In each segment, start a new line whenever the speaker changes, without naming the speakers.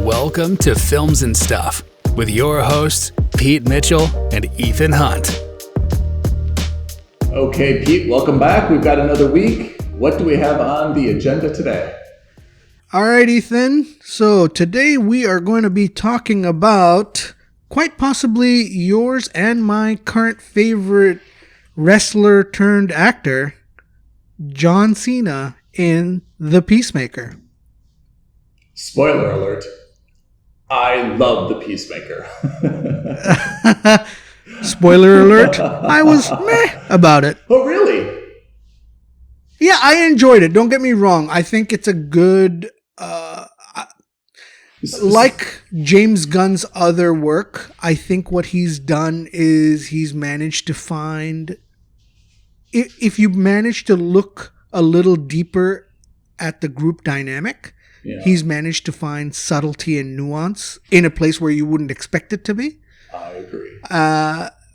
Welcome to Films and Stuff with your hosts, Pete Mitchell and Ethan Hunt.
Okay, Pete, welcome back. We've got another week. What do we have on the agenda today?
All right, Ethan. So today we are going to be talking about quite possibly yours and my current favorite wrestler turned actor, John Cena in The Peacemaker.
Spoiler alert. I love The Peacemaker.
Spoiler alert. I was meh about it.
Oh, really?
Yeah, I enjoyed it. Don't get me wrong. I think it's a good... like James Gunn's other work, I think what he's done is he's managed to find... If you manage to look a little deeper at the group dynamic, he's managed to find subtlety and nuance in a place where you wouldn't expect it to be.
I agree.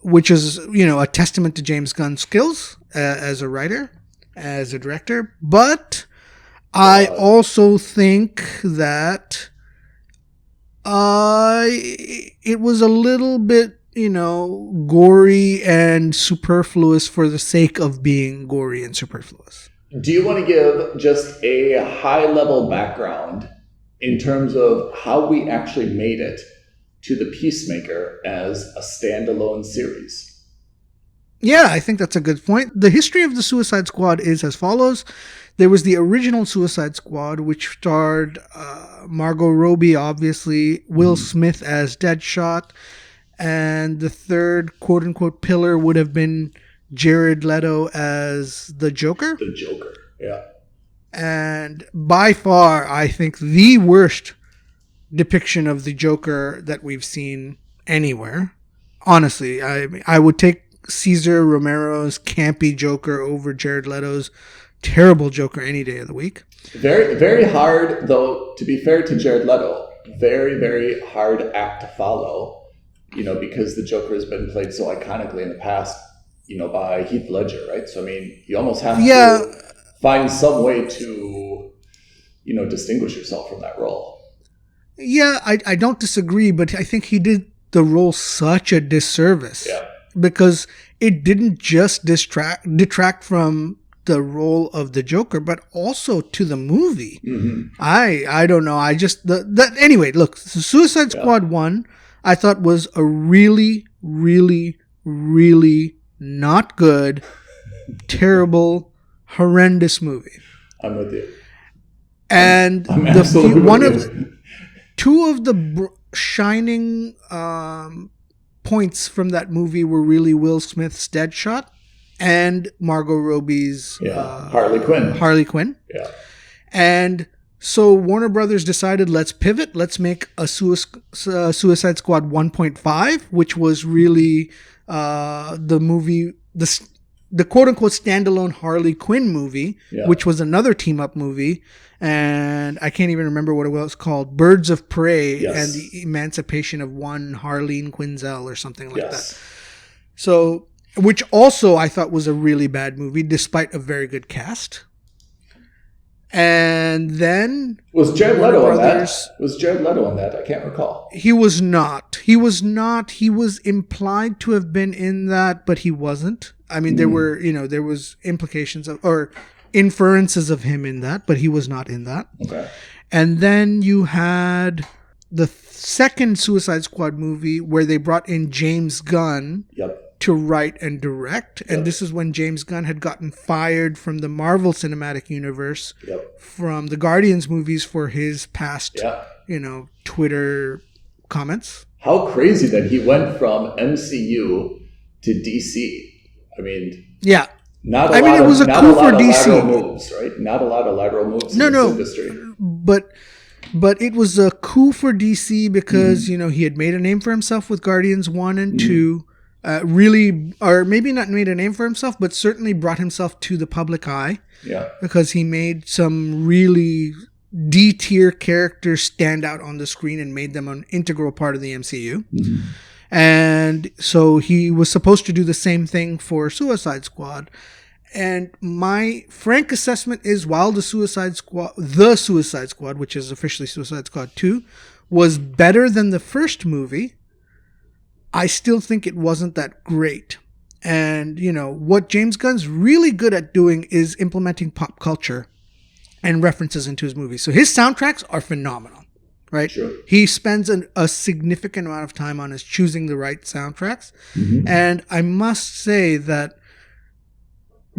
Which is, a testament to James Gunn's skills as a writer, as a director. But I also think that it was a little bit, gory and superfluous for the sake of being gory and superfluous.
Do you want to give just a high-level background in terms of how we actually made it to The Peacemaker as a standalone series?
Yeah, I think that's a good point. The history of the Suicide Squad is as follows. There was the original Suicide Squad, which starred Margot Robbie, obviously, Will Smith as Deadshot, and the third quote-unquote pillar would have been Jared Leto as the Joker.
The Joker, yeah.
And by far, I think the worst depiction of the Joker that we've seen anywhere. Honestly, I would take Cesar Romero's campy Joker over Jared Leto's terrible Joker any day of the week.
Very, very hard, though, to be fair to Jared Leto, very, very hard act to follow, because the Joker has been played so iconically in the past, by Heath Ledger, right? So, you almost have to find some way to, distinguish yourself from that role.
Yeah, I don't disagree, but I think he did the role such a disservice.
Yeah.
Because it didn't just detract from the role of the Joker, but also to the movie.
Mm-hmm.
I don't know. I just anyway. Look, Suicide Squad 1, I thought was a really, really, really not good, terrible, horrendous movie.
I'm with you.
And two of the shining points from that movie were really Will Smith's Deadshot and Margot Robbie's
Harley Quinn. Yeah.
And so Warner Brothers decided, let's pivot. Let's make a Suicide Squad 1.5, which was really the movie, the quote-unquote standalone Harley Quinn movie, which was another team-up movie. And I can't even remember what it was called. Birds of Prey and the Emancipation of One Harleen Quinzel or something like that. So, which also I thought was a really bad movie, despite a very good cast. And then...
Was Jared Leto on that? Was Jared Leto on that? I can't recall.
He was not. He was implied to have been in that, but he wasn't. I mean, there were, there was implications of... or inferences of him in that, but he was not in that.
Okay.
And then you had the second Suicide Squad movie where they brought in James Gunn to write and direct. And this is when James Gunn had gotten fired from the Marvel Cinematic Universe from the Guardians movies for his past, Twitter comments.
How crazy that he went from MCU to DC. I mean... Yeah.
It was a coup for DC.
Moves, right? Not a lot of lateral moves in this industry.
But it was a coup for DC because, he had made a name for himself with Guardians 1 and 2. Really, or maybe not made a name for himself, but certainly brought himself to the public eye. Yeah. Because he made some really D-tier characters stand out on the screen and made them an integral part of the MCU. Mm-hmm. And so he was supposed to do the same thing for Suicide Squad. And my frank assessment is while the Suicide Squad, which is officially Suicide Squad 2, was better than the first movie, I still think it wasn't that great. And, what James Gunn's really good at doing is implementing pop culture and references into his movies. So his soundtracks are phenomenal, right?
Sure.
He spends a significant amount of time on his choosing the right soundtracks.
Mm-hmm.
And I must say that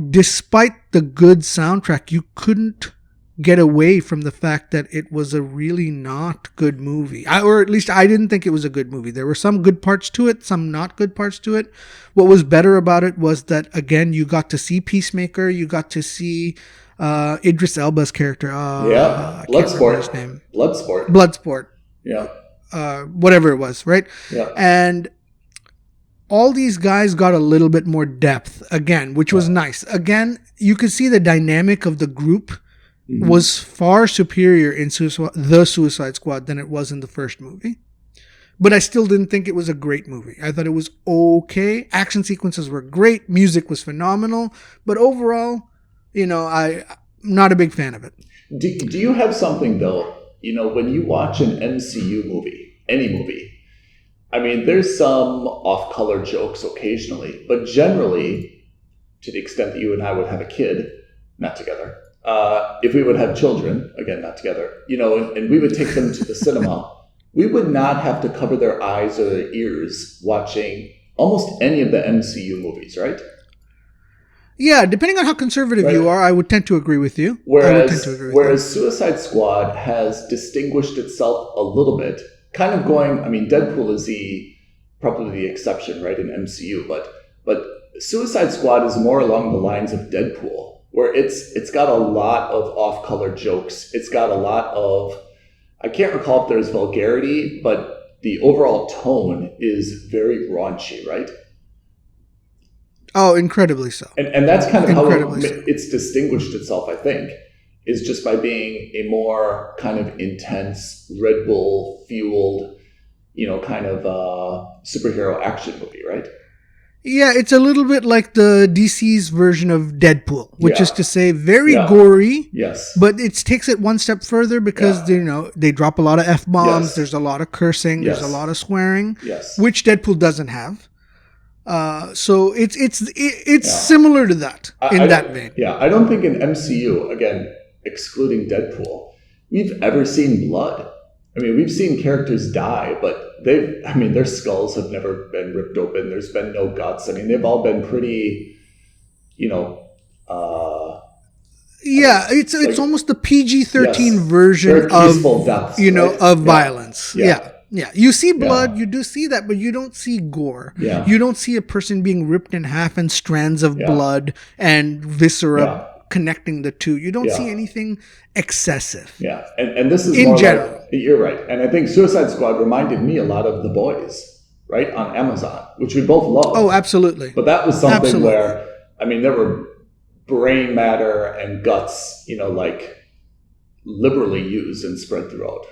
despite the good soundtrack, you couldn't get away from the fact that it was a really not good movie. Or at least I didn't think it was a good movie. There were some good parts to it, some not good parts to it. What was better about it was that, again, you got to see Peacemaker, you got to see Idris Elba's character.
Bloodsport.
Bloodsport.
Yeah.
Whatever it was, right?
Yeah.
And all these guys got a little bit more depth, again, which was nice. Again, you could see the dynamic of the group was far superior in the Suicide Squad than it was in the first movie. But I still didn't think it was a great movie. I thought it was okay. Action sequences were great. Music was phenomenal. But overall, I'm not a big fan of it.
Do you have something, though, when you watch an MCU movie, any movie, I mean, there's some off-color jokes occasionally, but generally, to the extent that you and I would have a kid, not together, if we would have children, again, not together, and we would take them to the cinema, we would not have to cover their eyes or their ears watching almost any of the MCU movies, right?
Yeah, depending on how conservative you are, I would tend to agree with you.
Whereas Suicide Squad has distinguished itself a little bit, kind of going, I mean, Deadpool is probably the exception, right, in MCU, but Suicide Squad is more along the lines of Deadpool, where it's got a lot of off-color jokes. It's got a lot of, I can't recall if there's vulgarity, but the overall tone is very raunchy, right?
Oh, incredibly so.
And that's kind of how it's distinguished itself, I think, is just by being a more kind of intense, Red Bull-fueled, kind of superhero action movie, right?
Yeah, it's a little bit like the DC's version of Deadpool, which is to say very gory.
Yes.
But it takes it one step further because, they drop a lot of F-bombs. Yes. There's a lot of cursing. Yes. There's a lot of swearing.
Yes.
Which Deadpool doesn't have. So it's similar to that in that vein.
Yeah, I don't think in MCU, again, excluding Deadpool, we've ever seen blood. I mean, we've seen characters die, but their skulls have never been ripped open. There's been no guts. I mean, they've all been pretty,
it's almost the PG-13 version of
deaths,
of violence.
Yeah.
Yeah. You see blood, you do see that, but you don't see gore.
Yeah.
You don't see a person being ripped in half and strands of blood and viscera connecting the two. You don't see anything excessive.
Yeah. And this is
in
more
general.
Like, you're right. And I think Suicide Squad reminded me a lot of The Boys, right? On Amazon, which we both love.
Oh, absolutely.
But that was something where, there were brain matter and guts, liberally used and spread throughout.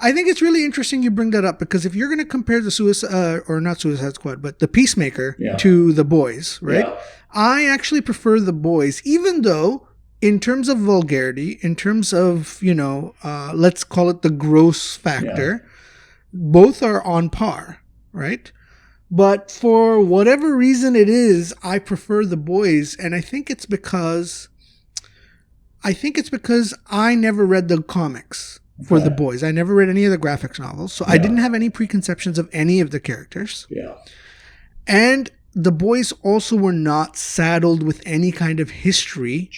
I think it's really interesting you bring that up because if you're going to compare the Suicide Squad, but the Peacemaker to The Boys, right? Yeah. I actually prefer The Boys, even though in terms of vulgarity, in terms of, let's call it the gross factor, both are on par, right? But for whatever reason it is, I prefer The Boys. And I think it's because I never read the comics for The Boys. I never read any of the graphics novels, so I didn't have any preconceptions of any of the characters.
Yeah.
And The Boys also were not saddled with any kind of history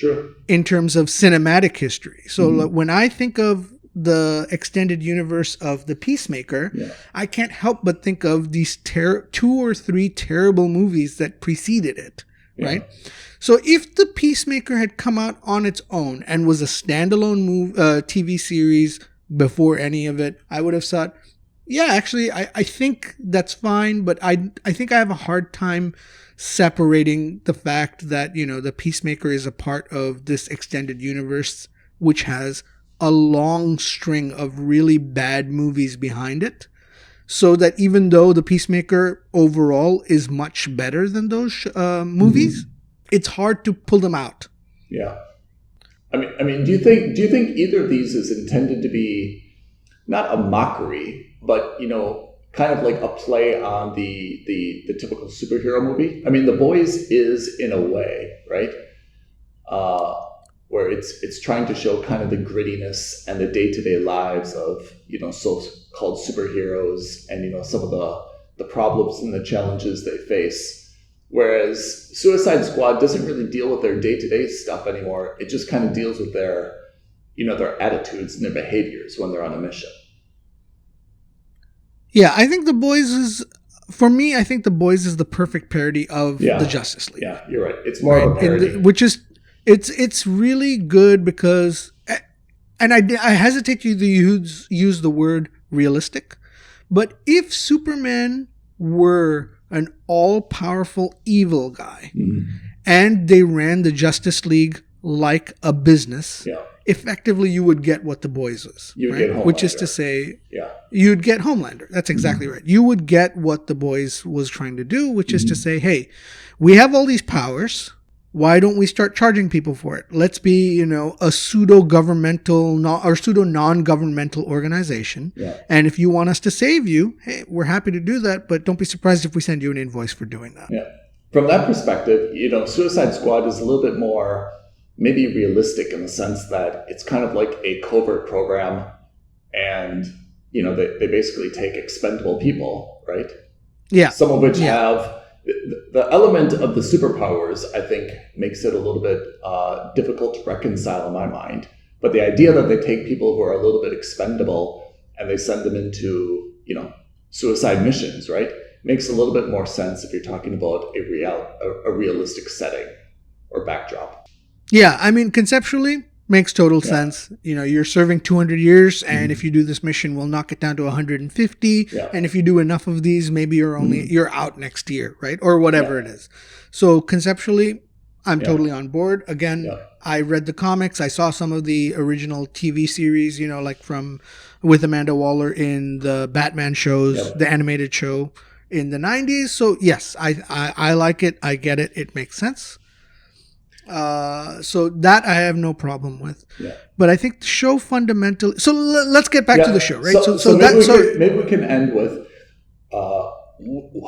in terms of cinematic history. So when I think of the extended universe of The Peacemaker, I can't help but think of these 2 or 3 terrible movies that preceded it, right? So if The Peacemaker had come out on its own and was a standalone TV series before any of it, I would have thought, I think that's fine, but I think I have a hard time separating the fact that, The Peacemaker is a part of this extended universe, which has a long string of really bad movies behind it. So that even though The Peacemaker overall is much better than those movies, it's hard to pull them out.
Yeah. I mean, do you think either of these is intended to be not a mockery, but, kind of like a play on the typical superhero movie. I mean, The Boys is in a way, right? Where it's trying to show kind of the grittiness and the day-to-day lives of, so-called superheroes and, some of the problems and the challenges they face. Whereas Suicide Squad doesn't really deal with their day-to-day stuff anymore. It just kind of deals with their attitudes and their behaviors when they're on a mission.
Yeah, I think The Boys is, for me, I think The Boys is the perfect parody of the Justice League.
Yeah, you're right. It's more of a parody.
It's really good because, and I hesitate to use the word realistic, but if Superman were an all-powerful evil guy and they ran the Justice League like a business, effectively you would get what The Boys is, right? Which is to say, you'd get Homelander. That's exactly right. You would get what The Boys was trying to do, which is to say, hey, we have all these powers. Why don't we start charging people for it? Let's be, a pseudo-governmental or pseudo-non-governmental organization. Yeah. And if you want us to save you, hey, we're happy to do that, but don't be surprised if we send you an invoice for doing that.
Yeah. From that perspective, Suicide Squad is a little bit more maybe realistic in the sense that it's kind of like a covert program and, they basically take expendable people, right?
Yeah.
Some of which have... The element of the superpowers, I think, makes it a little bit difficult to reconcile in my mind. But the idea that they take people who are a little bit expendable and they send them into, suicide missions, right, makes a little bit more sense if you're talking about a realistic setting or backdrop.
Yeah, I mean, conceptually, makes total sense. You're serving 200 years, and if you do this mission, we'll knock it down to 150. Yeah. And if you do enough of these, maybe you're out next year, right? Or whatever it is. So conceptually, I'm totally on board. Again, I read the comics. I saw some of the original TV series, like with Amanda Waller in the Batman shows, the animated show in the 90s. So yes, I like it. I get it. It makes sense. So that I have no problem with. Yeah. But I think the show fundamentally... So let's get back to the show, right?
Maybe we can end with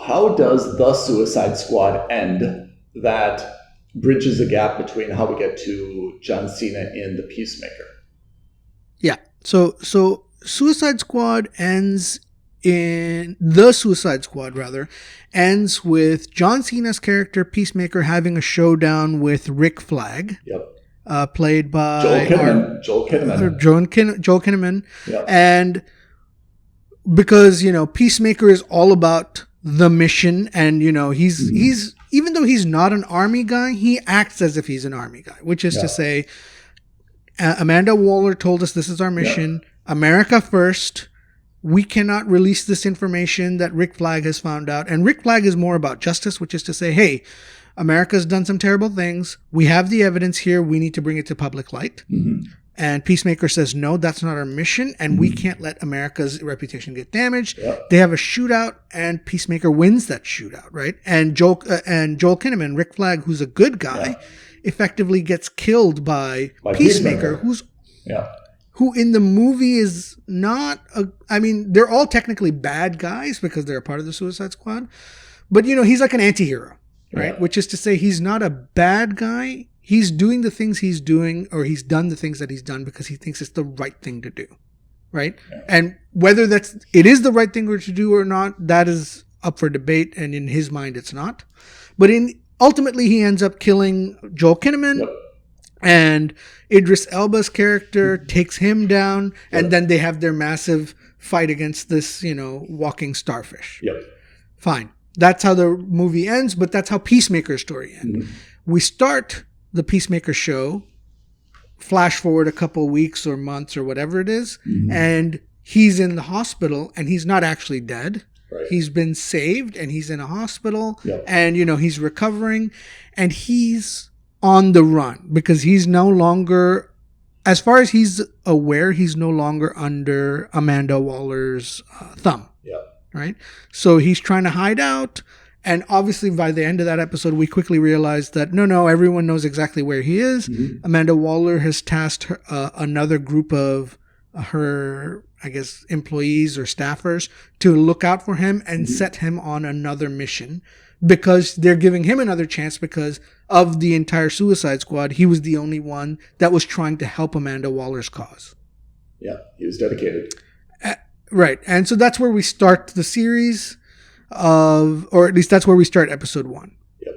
how does the Suicide Squad end that bridges the gap between how we get to John Cena in The Peacemaker?
Yeah. So Suicide Squad ends ends with John Cena's character Peacemaker having a showdown with Rick Flag, played by Joel Kinnaman. Yep. And because Peacemaker is all about the mission, and he's even though he's not an army guy, he acts as if he's an army guy, which is to say, Amanda Waller told us this is our mission, America first. We cannot release this information that Rick Flag has found out. And Rick Flag is more about justice, which is to say, hey, America's done some terrible things. We have the evidence here. We need to bring it to public light. And Peacemaker says, no, that's not our mission. And we can't let America's reputation get damaged. They have a shootout, and Peacemaker wins that shootout, right? And Joel Kinnaman, Rick Flag, who's a good guy, effectively gets killed by Peacemaker, who in the movie is not they're all technically bad guys because they're a part of the Suicide Squad. But, he's like an anti-hero, right? Which is to say he's not a bad guy. He's doing the things he's doing, or he's done the things that he's done because he thinks it's the right thing to do, right? Yeah. And whether it is the right thing to do or not, that is up for debate. And in his mind, it's not. But ultimately, he ends up killing Joel Kinnaman. And Idris Elba's character takes him down, and then they have their massive fight against this, walking starfish. Fine. That's how the movie ends, but that's how Peacemaker's story ends. We start the Peacemaker show, flash forward a couple weeks or months or whatever it is, and he's in the hospital, and he's not actually dead. Right. He's been saved, and he's in a hospital, and, he's recovering, and he's on the run because he's no longer, as far as he's aware, he's no longer under Amanda Waller's thumb. Right? So he's trying to hide out. And obviously by the end of that episode, we quickly realized that no, everyone knows exactly where he is. Amanda Waller has tasked another group of her, I guess, employees or staffers to look out for him and set him on another mission, because they're giving him another chance because of the entire Suicide Squad. He was the only one that was trying to help Amanda Waller's cause.
Yeah, he was dedicated.
Right. And so that's where we start the series or at least that's where we start episode 1.
Yep.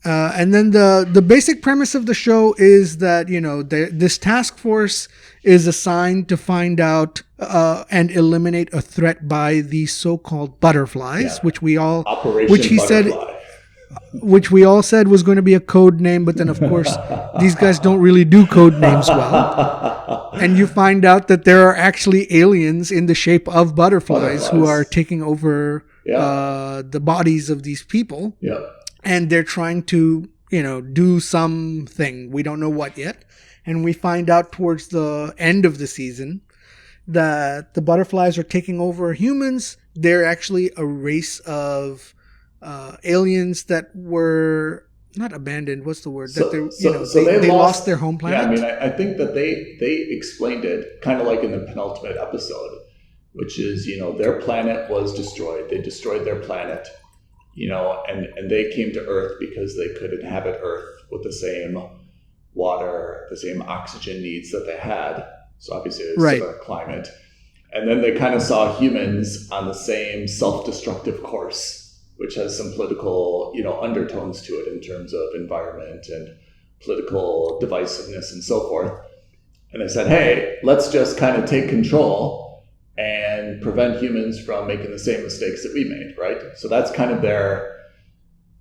And then the basic premise of the show is that, this task force is assigned to find out and eliminate a threat by these so-called butterflies, which we all,
Operation
which he
Butterfly.
said, which we all said was going to be a code name, but then of course these guys don't really do code names well. And you find out that there are actually aliens in the shape of butterflies who are taking over the bodies of these people.
Yeah.
And they're trying to, do something. We don't know what yet. And we find out towards the end of the season that the butterflies are taking over humans. They're actually a race of aliens that were not abandoned. What's the word? They lost their home planet.
Yeah, I think that they explained it kind of like in the penultimate episode, which is, their planet was destroyed. They destroyed their planet, and they came to Earth because they could inhabit Earth with the same water, the same oxygen needs that they had. So obviously it's a similar climate. And then they kind of saw humans on the same self-destructive course, which has some political, undertones to it in terms of environment and political divisiveness and so forth. And they said, hey, let's just kind of take control and prevent humans from making the same mistakes that we made, right? So that's kind of their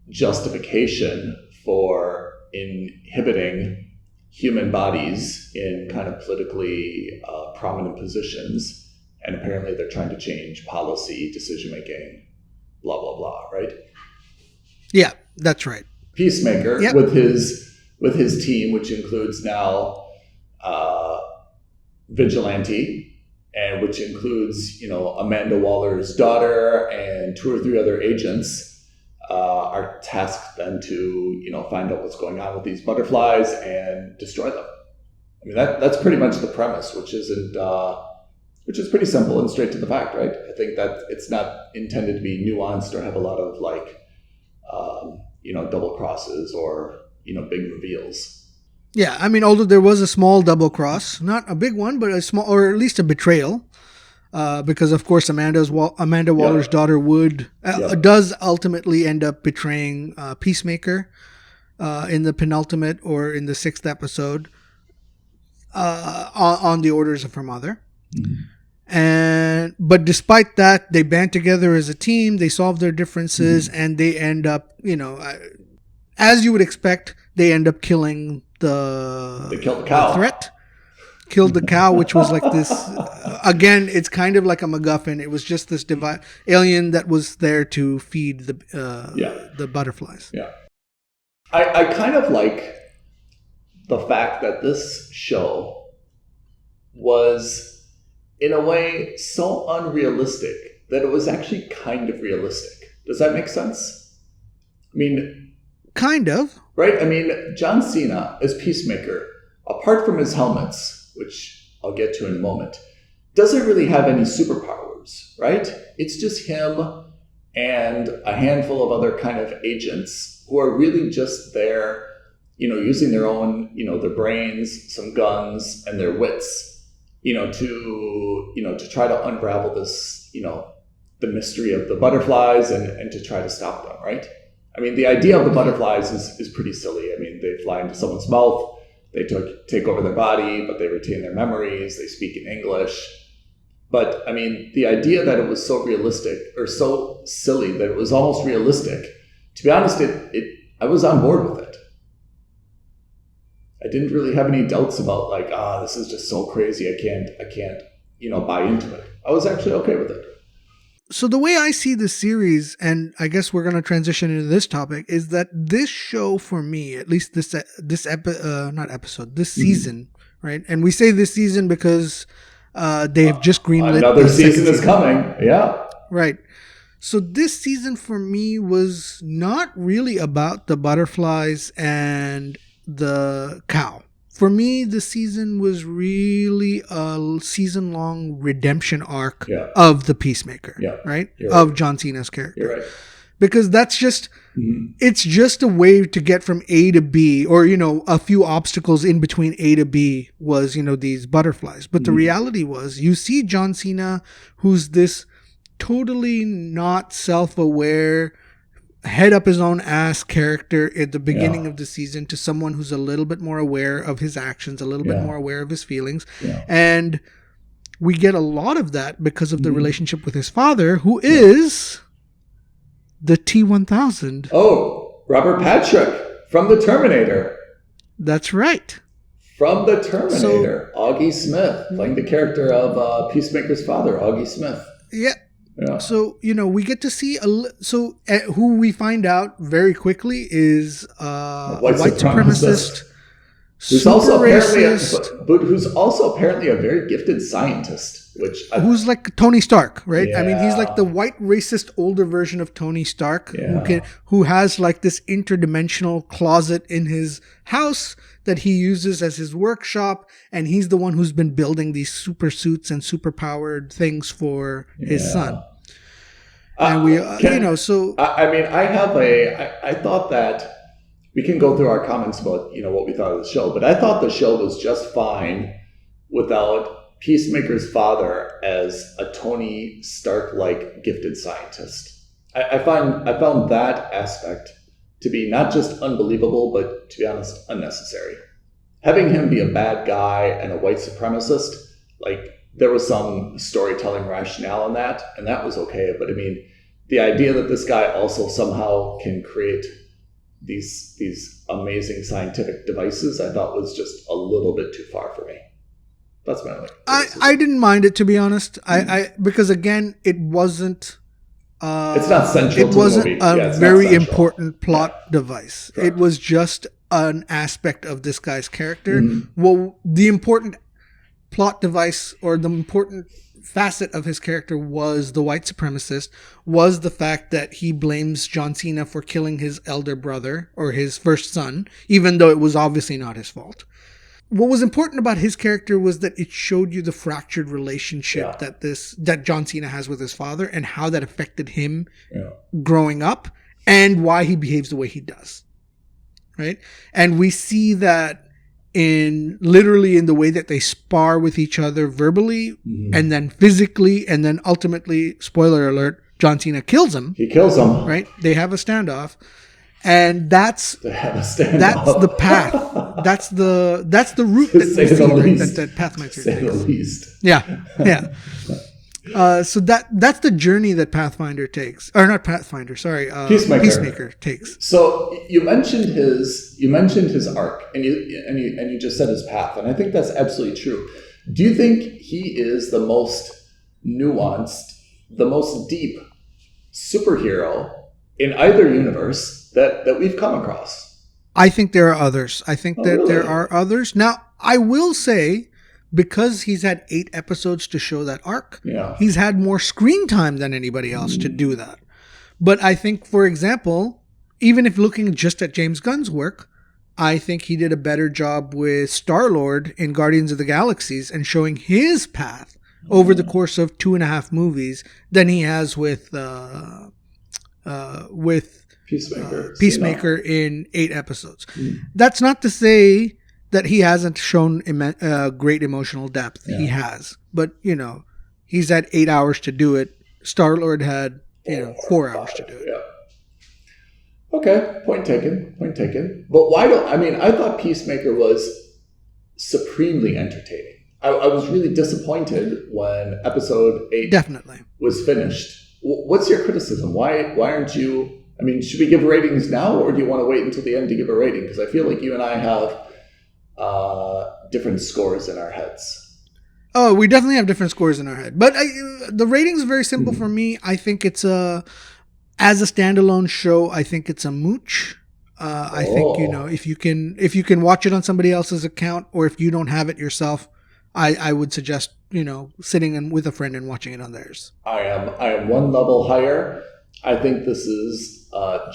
justification for inhibiting human bodies in kind of politically prominent positions. And apparently they're trying to change policy, decision-making, blah, blah, blah, right?
Yeah, that's right.
Peacemaker with his team, which includes now Vigilante, and which includes, Amanda Waller's daughter and 2 or 3 other agents, are tasked then to, find out what's going on with these butterflies and destroy them. I mean, that's pretty much the premise, which is pretty simple and straight to the fact, right? I think that it's not intended to be nuanced or have a lot of double crosses or, big reveals.
Yeah, although there was a small double cross, not a big one, but a small, or at least a betrayal, because of course Amanda Waller's daughter does ultimately end up betraying Peacemaker in the penultimate or in the 6th episode on the orders of her mother. Mm-hmm. But despite that, they band together as a team. They solve their differences, and they end up, as you would expect, they end up killing
They killed the cow.
The threat. Killed the cow, which was like this. Again, it's kind of like a MacGuffin. It was just this alien that was there to feed the butterflies.
Yeah, I kind of like the fact that this show was, in a way, so unrealistic that it was actually kind of realistic. Does that make sense?
Kind of.
Right? John Cena as Peacemaker, apart from his helmets, which I'll get to in a moment, doesn't really have any superpowers, right? It's just him and a handful of other kind of agents who are really just there, using their own, their brains, some guns, and their wits, to try to unravel this, the mystery of the butterflies and to try to stop them, right? The idea of the butterflies is pretty silly. They fly into someone's mouth, they take over their body, but they retain their memories, they speak in English. But, the idea that it was so realistic, or so silly that it was almost realistic, to be honest, I was on board with it. I didn't really have any doubts about, this is just so crazy, I can't, buy into it. I was actually okay with it.
So the way I see this series, and I guess we're going to transition into this topic, is that this show for me, at least this season, right? And we say this season because they have just greenlit
another season is coming. Yeah.
Right. So this season for me was not really about the butterflies and the cow. for me, the season was really a season-long redemption arc of the Peacemaker, right? Of John Cena's character.
You're right.
Because that's just, it's just a way to get from A to B, or, a few obstacles in between A to B was, these butterflies. But the reality was, you see John Cena, who's this totally not self-aware, head up his own ass character at the beginning of the season, to someone who's a little bit more aware of his actions, a little bit more aware of his feelings. And we get a lot of that because of the relationship with his father, who is the T-1000.
Oh, Robert Patrick from the Terminator.
That's right.
From the Terminator. Augie Smith, playing the character of Peacemaker's father, Augie Smith.
Yeah. So, we get to see who we find out very quickly is a white supremacist, who's also
apparently a very gifted scientist,
who's like Tony Stark, right? I mean, he's like the white racist older version of Tony Stark, who has like this interdimensional closet in his house that he uses as his workshop, and he's the one who's been building these super suits and super powered things for his son. And we, I
thought that we can go through our comments about, what we thought of the show, but I thought the show was just fine without Peacemaker's father as a Tony Stark-like gifted scientist. I found that aspect to be not just unbelievable, but to be honest, unnecessary. Having him be a bad guy and a white supremacist, there was some storytelling rationale in that, and that was okay. But I mean, the idea that this guy also somehow can create these amazing scientific devices, I thought was just a little bit too far for me. That's my only criticism.
I didn't mind it, to be honest. Because again, it wasn't.
It's not central.
It wasn't a very important plot device. Correct. It was just an aspect of this guy's character. Well, the important plot device, or the important facet of his character, was the white supremacist, was the fact that he blames John Cena for killing his elder brother, or his first son, even though it was obviously not his fault. What was important about his character was that it showed you the fractured relationship that John Cena has with his father, and how that affected him growing up, and why he behaves the way he does. Right? And we see that literally in the way that they spar with each other verbally, and then physically, and then ultimately, spoiler alert, John Cena kills him.
He kills him.
Right? They have a standoff. And that's the path. That's the route that we see, that Pathfinder takes. Yeah. So that's the journey that Pathfinder takes, or not Pathfinder. Sorry, Peacemaker takes.
So you mentioned his arc, and you just said his path, and I think that's absolutely true. Do you think he is the most nuanced, the most deep superhero in either universe that we've come across?
I think there are others. There are others. Now, I will say, because he's had 8 episodes to show that arc, he's had more screen time than anybody else to do that. But I think, for example, even if looking just at James Gunn's work, I think he did a better job with Star-Lord in Guardians of the Galaxies and showing his path over the course of 2.5 movies than he has with Peacemaker in 8 episodes. That's not to say that he hasn't shown great emotional depth. He has. But, he's had 8 hours to do it. Star-Lord had, 4 hours to do it.
Yeah. Okay, point taken. But I thought Peacemaker was supremely entertaining. I was really disappointed when episode 8 was finished. What's your criticism? Why aren't you... should we give ratings now, or do you want to wait until the end to give a rating? Because I feel like you and I have different scores in our heads.
Oh, we definitely have different scores in our head. But the rating's very simple for me. I think it's as a standalone show, I think it's a mooch. I think, if you can watch it on somebody else's account, or if you don't have it yourself, I would suggest, sitting with a friend and watching it on theirs.
I am one level higher. I think this is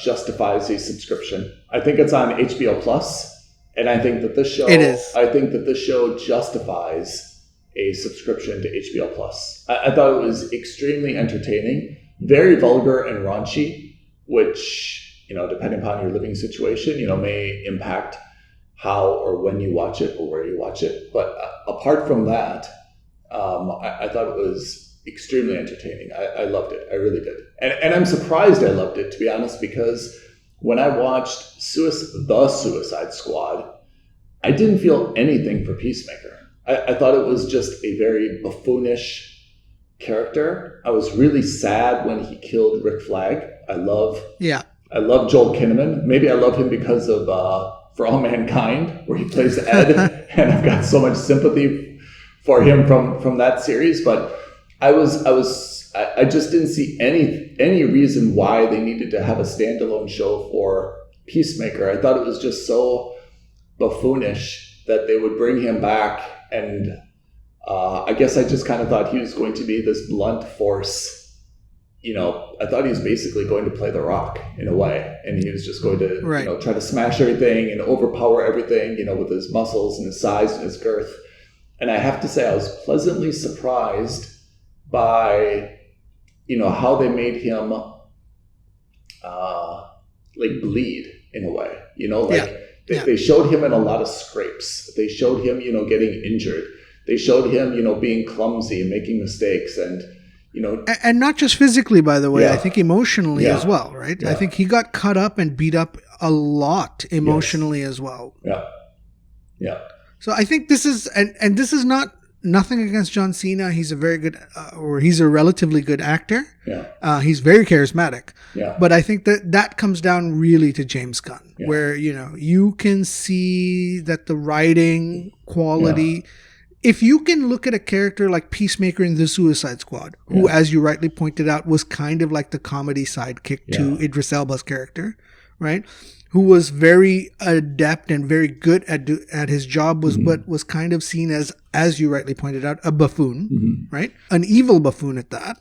justifies a subscription. I think it's on HBO Plus, And I think that this show,
It is.
I think that this show justifies a subscription to HBO Plus. I thought it was extremely entertaining, very vulgar and raunchy, which, depending upon your living situation, may impact how or when you watch it or where you watch it. But apart from that, I thought it was extremely entertaining. I loved it. I really did. And I'm surprised I loved it, to be honest, because when I watched The Suicide Squad, I didn't feel anything for Peacemaker. I thought it was just a very buffoonish character. I was really sad when he killed Rick Flag. I love Joel Kinnaman. Maybe I love him because of For All Mankind, where he plays Ed, and I've got so much sympathy for him from that series. But I just didn't see any reason why they needed to have a standalone show for Peacemaker. I thought it was just so buffoonish that they would bring him back, and I guess I just kind of thought he was going to be this blunt force. I thought he was basically going to play The Rock in a way, and he was just going to try to smash everything and overpower everything, with his muscles and his size and his girth. And I have to say, I was pleasantly surprised by how they made him bleed in a way. They showed him in a lot of scrapes. They showed him getting injured. They showed him being clumsy and making mistakes, and
and not just physically, by the way. I think emotionally as well, right? I think he got cut up and beat up a lot emotionally as well. So I think this is and this is nothing against John Cena. He's a very good, or he's a relatively good actor. He's very charismatic. But I think that comes down really to James Gunn, where, you can see that the writing quality, if you can look at a character like Peacemaker in The Suicide Squad, who, as you rightly pointed out, was kind of like the comedy sidekick to Idris Elba's character, right? Who was very adept and very good at his job, but was kind of seen as you rightly pointed out, a buffoon, right? An evil buffoon at that.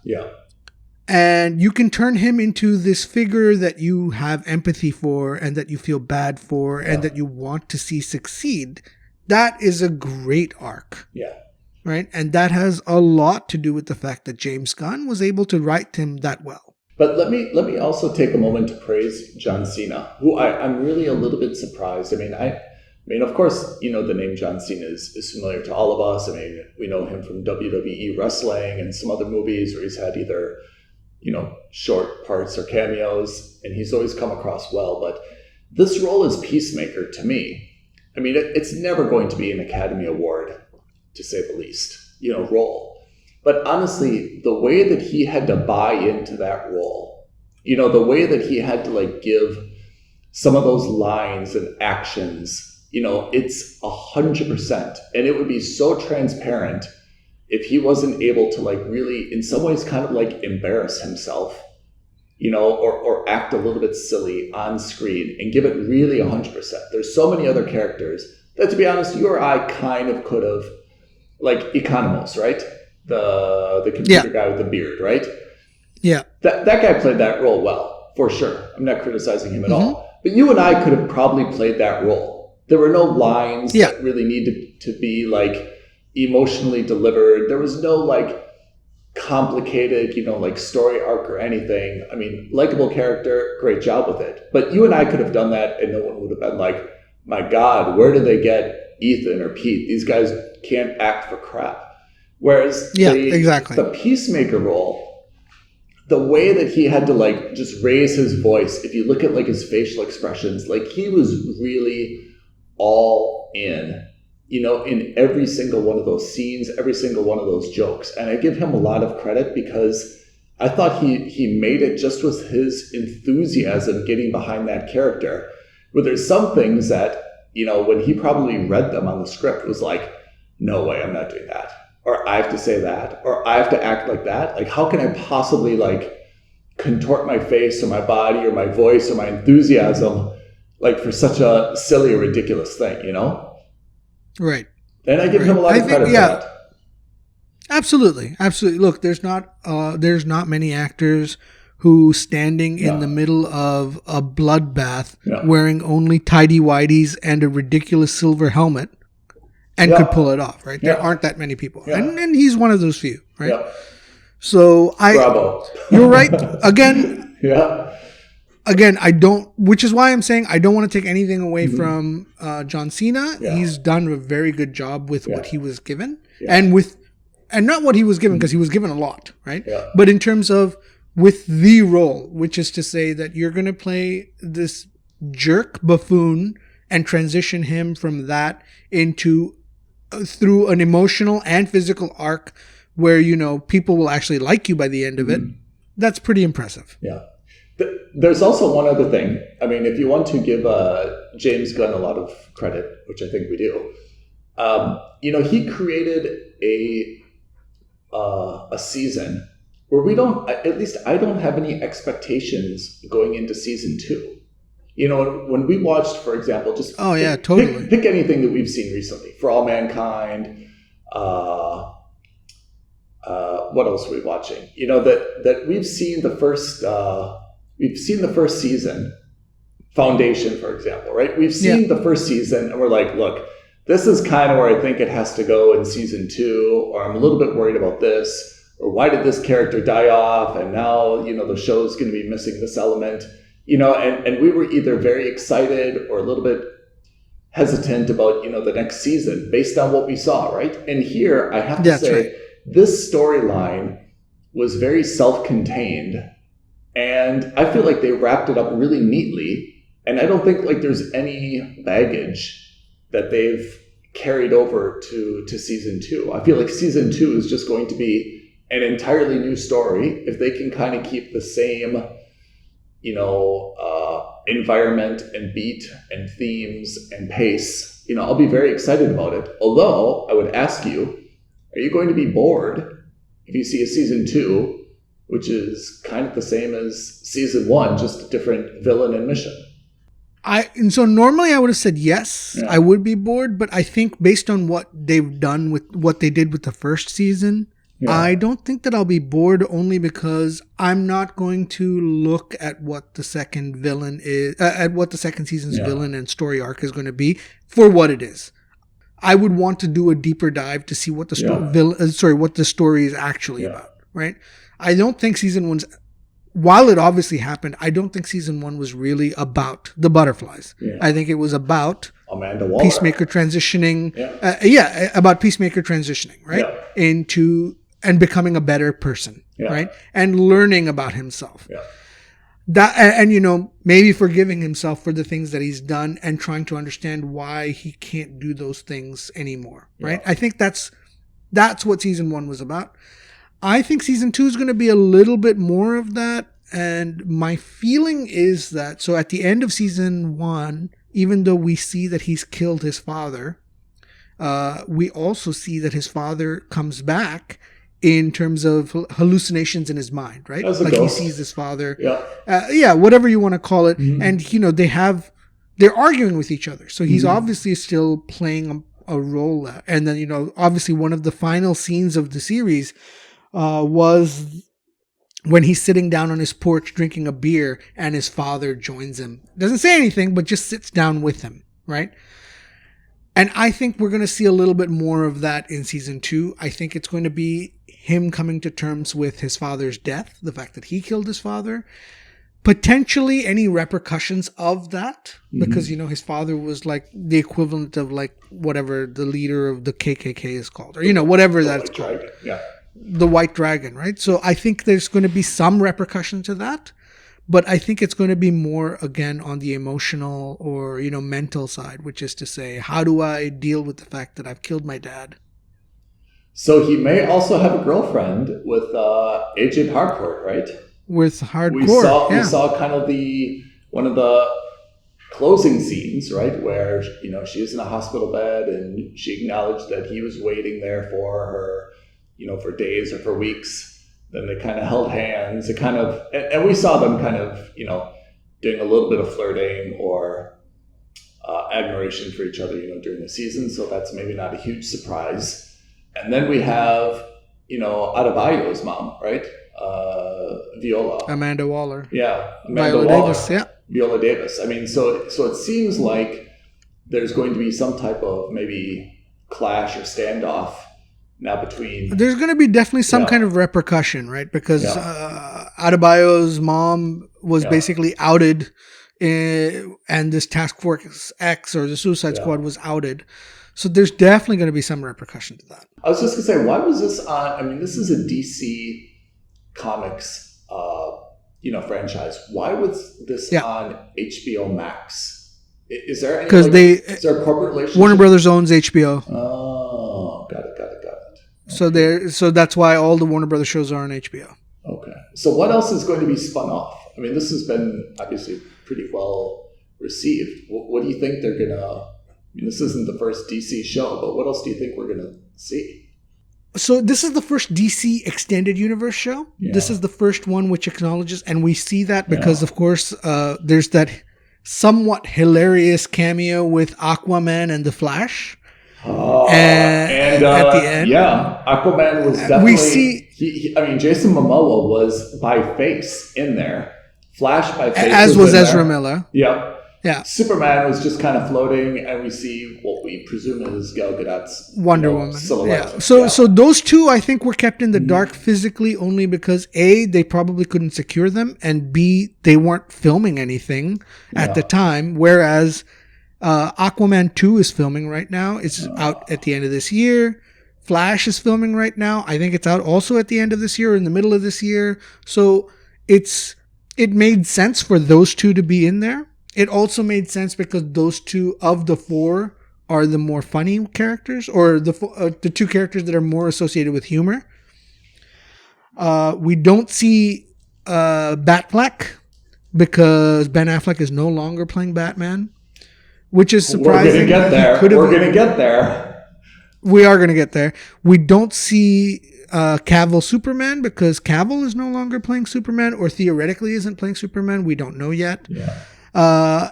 And you can turn him into this figure that you have empathy for and that you feel bad for and that you want to see succeed. That is a great arc. Right? And that has a lot to do with the fact that James Gunn was able to write him that well.
But let me also take a moment to praise John Cena, who I'm really a little bit surprised. I mean, of course, the name John Cena is familiar to all of us. I mean, we know him from WWE wrestling and some other movies where he's had either, short parts or cameos, and he's always come across well. But this role as Peacemaker, to me, I mean, it's never going to be an Academy Award, to say the least, role. But honestly, the way that he had to buy into that role, the way that he had to give some of those lines and actions, it's 100%. And it would be so transparent if he wasn't able to really, in some ways, kind of embarrass himself, or act a little bit silly on screen and give it really 100%. There's so many other characters that, to be honest, you or I kind of could have, Economos, right? The computer guy with the beard, right? That guy played that role well, for sure. I'm not criticizing him at all. But you and I could have probably played that role. There were no lines that really needed to be emotionally delivered. There was no complicated, story arc or anything. I mean, likable character, great job with it. But you and I could have done that, and no one would have been like, my God, where did they get Ethan or Pete? These guys can't act for crap. Whereas the Peacemaker role, the way that he had to just raise his voice, if you look at his facial expressions, he was really all in, in every single one of those scenes, every single one of those jokes. And I give him a lot of credit because I thought he made it just with his enthusiasm getting behind that character. But there's some things that, when he probably read them on the script was no way, I'm not doing that. Or I have to say that, or I have to act like that. How can I possibly contort my face or my body or my voice or my enthusiasm for such a silly or ridiculous thing,
Right.
And I give him a lot of credit for that.
Absolutely. Look, there's not many actors who's standing in
Yeah.
the middle of a bloodbath
Yeah.
wearing only tidy whiteys and a ridiculous silver helmet and
Yeah.
could pull it off, right? There
Yeah.
aren't that many people.
Yeah.
And he's one of those few, right?
Yeah.
So
Bravo.
you're right. Again,
Yeah.
which is why I'm saying I don't want to take anything away from John Cena.
Yeah.
He's done a very good job with what he was given,
Yeah.
and not what he was given, because he was given a lot, right?
Yeah.
But in terms of with the role, which is to say that you're going to play this jerk buffoon and transition him from that into through an emotional and physical arc where, people will actually like you by the end of it. That's pretty impressive.
Yeah. There's also one other thing. I mean, if you want to give James Gunn a lot of credit, which I think we do, he created a season where at least I don't have any expectations going into season 2. When we watched, for example, just
totally.
Pick anything that we've seen recently. For All Mankind. What else are we watching? That we've seen the first. We've seen the first season. Foundation, for example, right? We've seen the first season, and we're like, look, this is kind of where I think it has to go in season 2, or I'm a little bit worried about this, or why did this character die off, and now the show's going to be missing this element. And we were either very excited or a little bit hesitant about, the next season based on what we saw, right? And here, I have to say, this storyline was very self-contained, and I feel like they wrapped it up really neatly, and I don't think there's any baggage that they've carried over to season 2. I feel like season 2 is just going to be an entirely new story if they can kind of keep the same environment and beat and themes and pace. I'll be very excited about it. Although I would ask you, are you going to be bored if you see a season 2, which is kind of the same as season 1, just a different villain and mission?
So normally I would have said yes, I would be bored, but I think based on what they've done with what they did with the first season, I don't think that I'll be bored, only because I'm not going to look at what the second villain is, at what the second season's villain and story arc is going to be for what it is. I would want to do a deeper dive to see what the what the story is actually about, right? I don't think season 1's, while it obviously happened, I don't think season 1 was really about the butterflies. Yeah. I think it was about
Amanda Waller.
Peacemaker transitioning. About Peacemaker transitioning, right? Into and becoming a better person, right? And learning about himself.
Yeah.
That and maybe forgiving himself for the things that he's done and trying to understand why he can't do those things anymore, right? I think that's what season 1 was about. I think season 2 is going to be a little bit more of that, and my feeling is that, so at the end of season 1, even though we see that he's killed his father, we also see that his father comes back in terms of hallucinations in his mind, right?
As a
like
ghost.
He sees his father. Whatever you want to call it. Mm-hmm. And, they're arguing with each other. So he's obviously still playing a role. And then, obviously one of the final scenes of the series was when he's sitting down on his porch drinking a beer and his father joins him. Doesn't say anything, but just sits down with him, right? And I think we're going to see a little bit more of that in season 2. I think it's going to be him coming to terms with his father's death, the fact that he killed his father, potentially any repercussions of that, because, his father was like the equivalent of like whatever the leader of the KKK is called, or, whatever that's called.
Yeah.
The White Dragon, right? So I think there's going to be some repercussion to that, but I think it's going to be more, again, on the emotional or, mental side, which is to say, how do I deal with the fact that I've killed my dad?
So he may also have a girlfriend with AJ Harcourt, right?
With Hardcore,
we saw kind of one of the closing scenes, right, where she's in a hospital bed and she acknowledged that he was waiting there for her, for days or for weeks. Then they kind of held hands. It kind of, and we saw them kind of, doing a little bit of flirting or admiration for each other, during the season. So that's maybe not a huge surprise. And then we have, Adebayo's mom, right? Viola.
Amanda Waller.
Yeah, Amanda
Viola
Waller.
Davis, yeah.
Viola Davis. I mean, so it seems like there's going to be some type of maybe clash or standoff now between.
There's going to be definitely some kind of repercussion, right? Because Adebayo's mom was basically outed, and this Task Force X or the Suicide Squad was outed. So there's definitely going to be some repercussion to that.
I was just going to say, why was this on? I mean, this is a DC Comics, franchise. Why was this on HBO Max? Is there any?
Because
is there a corporate relationship?
Warner Brothers owns HBO.
Oh, got it.
Okay. So that's why all the Warner Brothers shows are on HBO.
Okay. So what else is going to be spun off? I mean, this has been obviously pretty well received. What do you think they're gonna? I mean, this isn't the first DC show, but what else do you think we're gonna see?
So this is the first DC Extended Universe show. Yeah. This is the first one which acknowledges, and we see that because, of course, there's that somewhat hilarious cameo with Aquaman and the Flash. And at the end,
Aquaman was definitely. We see. Jason Momoa was by face in there. Flash by face,
as was Ezra Miller.
Yep.
Yeah.
Superman was just kind of floating, and we see what we presume is Gal Gadot's
Wonder Woman
silhouette.
Yeah. So those two, I think, were kept in the dark physically only because A, they probably couldn't secure them, and B, they weren't filming anything at the time. Whereas Aquaman 2 is filming right now. It's out at the end of this year. Flash is filming right now. I think it's out also at the end of this year or in the middle of this year. So it made sense for those two to be in there. It also made sense because those two of the four are the more funny characters, or the two characters that are more associated with humor. We don't see Batfleck because Ben Affleck is no longer playing Batman, which is surprising.
We're going to get there.
We are going to get there. We don't see Cavill Superman because Cavill is no longer playing Superman, or theoretically isn't playing Superman. We don't know yet.
Yeah.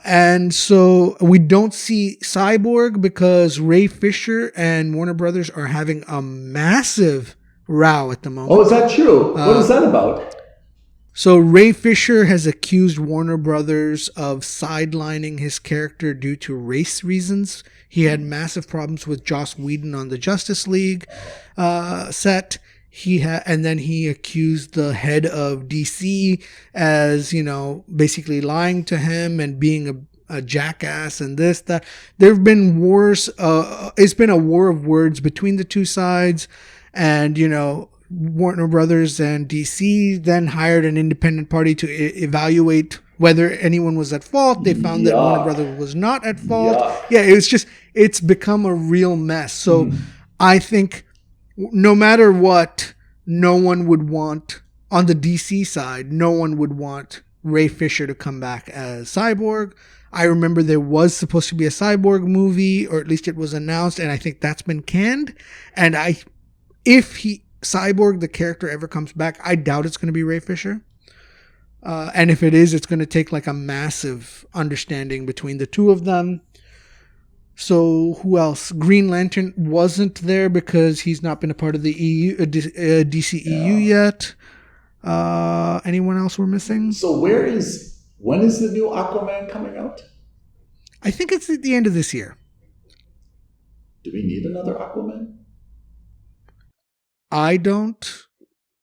And so we don't see Cyborg because Ray Fisher and Warner Brothers are having a massive row at the moment.
Oh, is that true? What is that about?
So Ray Fisher has accused Warner Brothers of sidelining his character due to race reasons. He had massive problems with Joss Whedon on the Justice League set. And then he accused the head of DC as, basically lying to him and being a jackass and this, that. There have been wars. It's been a war of words between the two sides. And, Warner Brothers and DC then hired an independent party to evaluate whether anyone was at fault. They found that Warner Brothers was not at fault. It's become a real mess. So I think no matter what, no one would want, on the DC side, no one would want Ray Fisher to come back as Cyborg. I remember there was supposed to be a Cyborg movie, or at least it was announced, and I think that's been canned. And if Cyborg, the character, ever comes back, I doubt it's going to be Ray Fisher. And if it is, it's going to take like a massive understanding between the two of them. So who else? Green Lantern wasn't there because he's not been a part of the DC EU yet. Anyone else we're missing?
So when is the new Aquaman coming out?
I think it's at the end of this year.
Do we need another Aquaman?
I don't,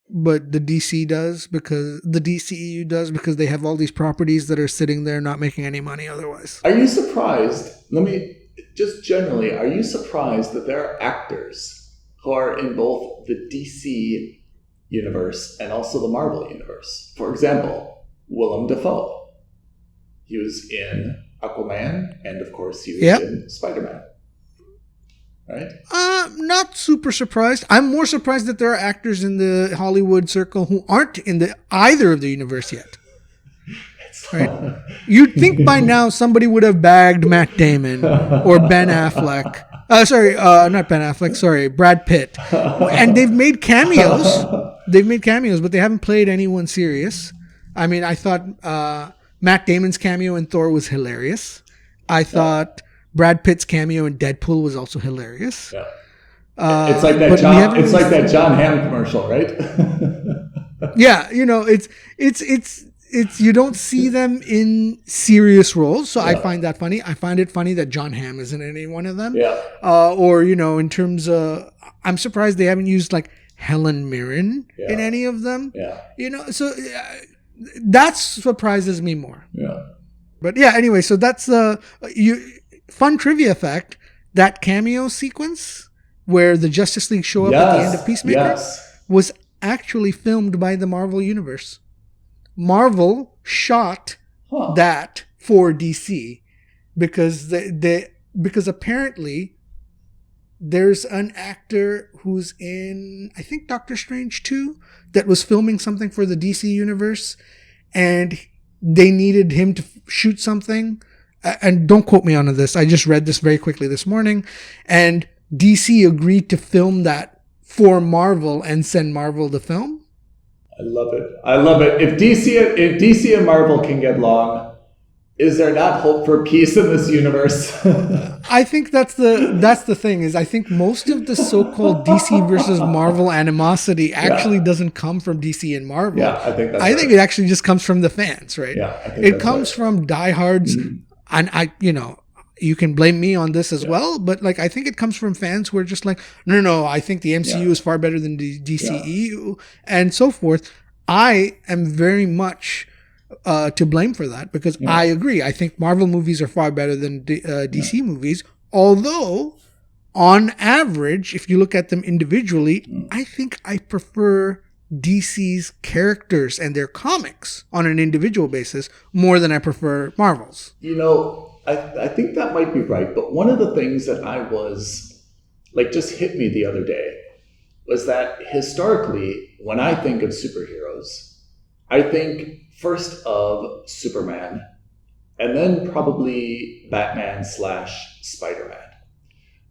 but the DC does, because the DCEU does, because they have all these properties that are sitting there not making any money otherwise.
Are you surprised? Are you surprised that there are actors who are in both the DC universe and also the Marvel universe? For example, Willem Dafoe. He was in Aquaman, and of course he was in Spider-Man. Right?
Not super surprised. I'm more surprised that there are actors in the Hollywood circle who aren't in either of the universe yet. Right? You'd think by now somebody would have bagged Matt Damon or Ben Affleck. Not Ben Affleck. Sorry, Brad Pitt. And they've made cameos. But they haven't played anyone serious. I mean, I thought Matt Damon's cameo in Thor was hilarious. I thought Brad Pitt's cameo in Deadpool was also hilarious.
Yeah. It's like that John Hamm commercial, right?
Yeah, it's you don't see them in serious roles, so I find that funny. I find it funny that John Hamm isn't in any one of them.
Yeah.
Or in terms of, I'm surprised they haven't used like Helen Mirren in any of them.
Yeah.
So that surprises me more.
Yeah.
But yeah, anyway, so that's fun trivia fact. That cameo sequence where the Justice League show up at the end of Peacemaker was actually filmed by the Marvel Universe. Marvel shot that for DC because because apparently there's an actor who's in, I think, Doctor Strange 2 that was filming something for the DC Universe, and they needed him to shoot something. And don't quote me on this. I just read this very quickly this morning, and DC agreed to film that for Marvel and send Marvel the film.
I love it. I love it. If DC and Marvel can get along, is there not hope for peace in this universe?
I think that's the thing is I think most of the so-called DC versus Marvel animosity actually doesn't come from DC and Marvel.
Yeah, I think that's
I think it actually just comes from the fans, right?
Yeah, I think
it comes from diehards, and you can blame me on this as well, but like I think it comes from fans who are just like, no, I think the MCU is far better than the DCEU and so forth. I am very much to blame for that because I agree. I think Marvel movies are far better than DC movies, although on average, if you look at them individually, I think I prefer DC's characters and their comics on an individual basis more than I prefer Marvel's.
I think that might be right, but one of the things that I was like just hit me the other day was that historically, when I think of superheroes, I think first of Superman and then probably Batman / Spider-Man.